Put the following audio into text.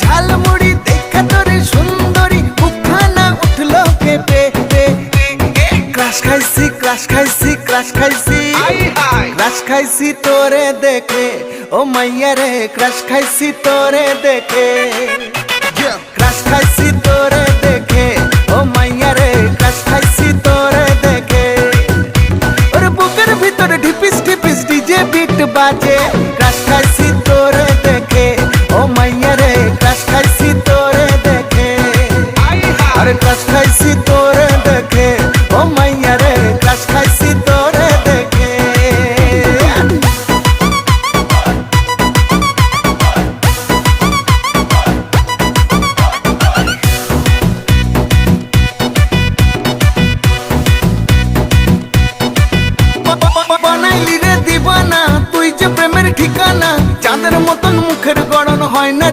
ঝালমুড়ি দেখা তোরে সুন্দরী মুখখানা উঠলো কেঁপে ক্রাশ খাইছি ক্রাশ খাইছি ক্রাশ খাইছি ক্রাশ খাইছি তোরে দেখে ও মাইয়া রে ক্রাশ খাইছি তোরে দেখে